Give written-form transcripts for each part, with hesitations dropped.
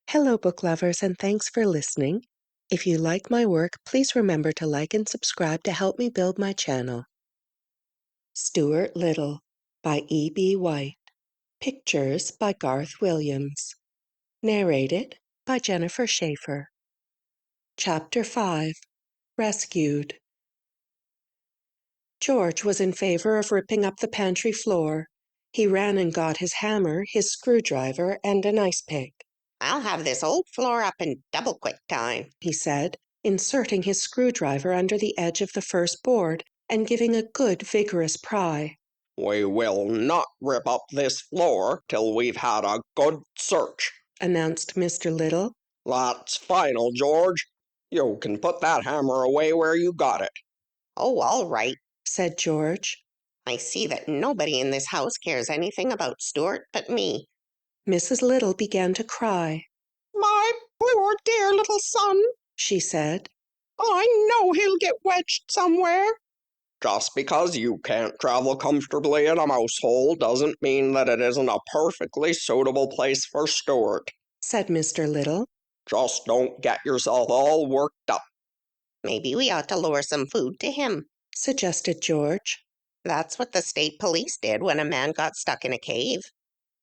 Hello, book lovers, and thanks for listening. If you like my work, please remember to like and subscribe to help me build my channel. Stuart Little by E.B. White. Pictures by Garth Williams. Narrated by Jennifer Schafer. Chapter 5. Rescued. George was in favor of ripping up the pantry floor. He ran and got his hammer, his screwdriver, and an ice pick. "I'll have this old floor up in double quick time," he said, inserting his screwdriver under the edge of the first board and giving a good vigorous pry. "We will not rip up this floor till we've had a good search," announced Mr. Little. "That's final, George. You can put that hammer away where you got it." "Oh, all right," said George. "I see that nobody in this house cares anything about Stuart but me." Mrs. Little began to cry. "My poor dear little son," she said. "I know he'll get wedged somewhere." "Just because you can't travel comfortably in a mouse hole doesn't mean that it isn't a perfectly suitable place for Stuart," said Mr. Little. "Just don't get yourself all worked up." "Maybe we ought to lure some food to him," suggested George. "That's what the state police did when a man got stuck in a cave."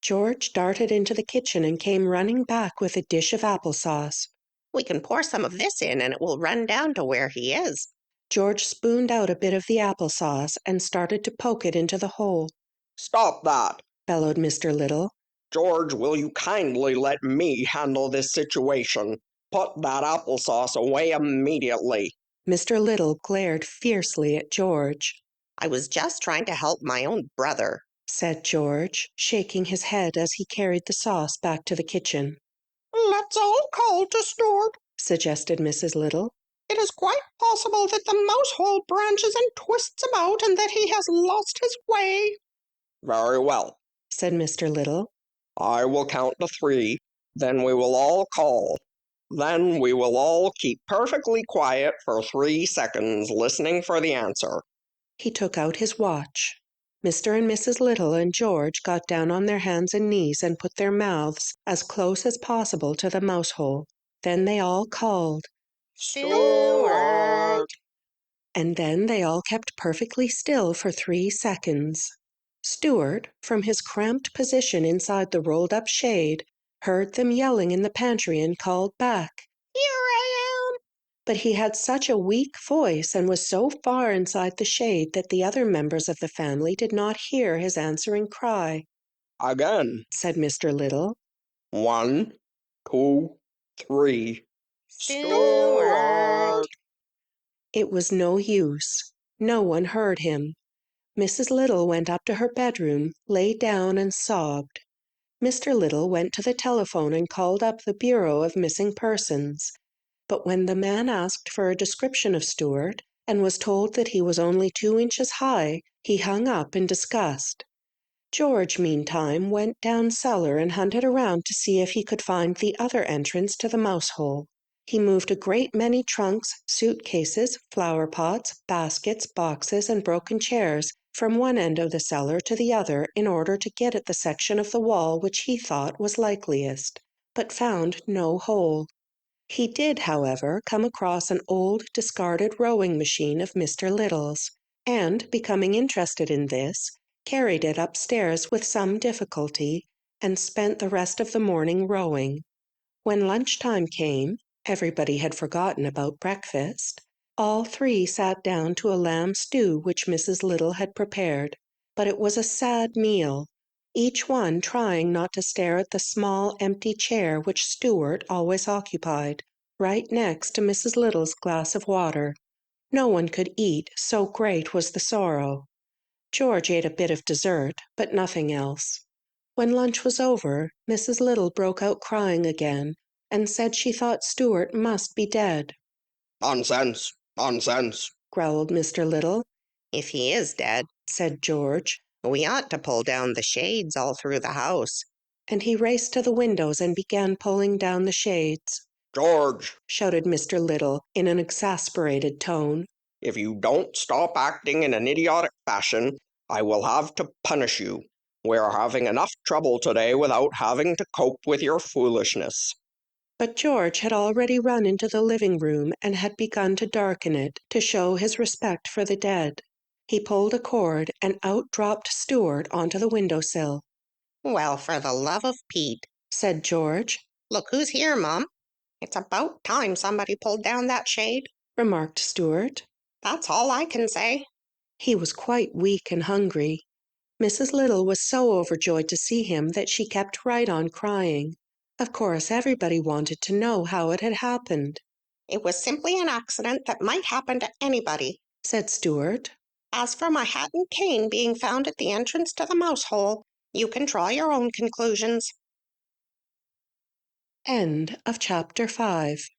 George darted into the kitchen and came running back with a dish of applesauce. "We can pour some of this in and it will run down to where he is." George spooned out a bit of the applesauce and started to poke it into the hole. "Stop that!" bellowed Mr. Little. "George, will you kindly let me handle this situation? Put that applesauce away immediately." Mr. Little glared fiercely at George. "I was just trying to help my own brother," said George, shaking his head as he carried the sauce back to the kitchen. "Let's all call to Stuart," suggested Mrs. Little. "It is quite possible that the mouse hole branches and twists about and that he has lost his way." "Very well," said Mr. Little. "I will count to 3, then we will all call. Then we will all keep perfectly quiet for 3 seconds, listening for the answer." He took out his watch. Mr. and Mrs. Little and George got down on their hands and knees and put their mouths as close as possible to the mouse hole. Then they all called, "Stuart!" And then they all kept perfectly still for 3 seconds. Stuart, from his cramped position inside the rolled-up shade, heard them yelling in the pantry and called back, "Here I am!" But he had such a weak voice and was so far inside the shade that the other members of the family did not hear his answering cry. "Again," said Mr. Little. 1, 2, 3. "Stuart!" It was no use. No one heard him. Mrs. Little went up to her bedroom, lay down and sobbed. Mr. Little went to the telephone and called up the Bureau of Missing Persons. But when the man asked for a description of Stuart and was told that he was only 2 inches high, he hung up in disgust. George, meantime, went down cellar and hunted around to see if he could find the other entrance to the mouse hole. He moved a great many trunks, suitcases, flower pots, baskets, boxes, and broken chairs from one end of the cellar to the other in order to get at the section of the wall which he thought was likeliest, but found no hole. He did, however, come across an old, discarded rowing machine of Mr. Little's, and, becoming interested in this, carried it upstairs with some difficulty, and spent the rest of the morning rowing. When lunchtime came, everybody had forgotten about breakfast. All 3 sat down to a lamb stew which Mrs. Little had prepared, but it was a sad meal, each one trying not to stare at the small empty chair which Stuart always occupied, right next to Mrs. Little's glass of water. No one could eat, so great was the sorrow. George ate a bit of dessert, but nothing else. When lunch was over, Mrs. Little broke out crying again, and said she thought Stuart must be dead. "Nonsense, nonsense," growled Mr. Little. "If he is dead," said George, "we ought to pull down the shades all through the house." and he raced to the windows and began pulling down the shades. "George," shouted Mr. Little in an exasperated tone, "if you don't stop acting in an idiotic fashion, I will have to punish you. We're having enough trouble today without having to cope with your foolishness." But George had already run into the living room and had begun to darken it to show his respect for the dead. He pulled a cord and out dropped Stuart onto the windowsill. Well, for the love of Pete, said George. Look who's here, Mum. It's about time somebody pulled down that shade, remarked Stuart. That's all I can say. He was quite weak and hungry. Mrs. Little was so overjoyed to see him that she kept right on crying. Of course, everybody wanted to know how it had happened. It was simply an accident that might happen to anybody, said Stuart. As for my hat and cane being found at the entrance to the mouse hole, you can draw your own conclusions. End of chapter 5.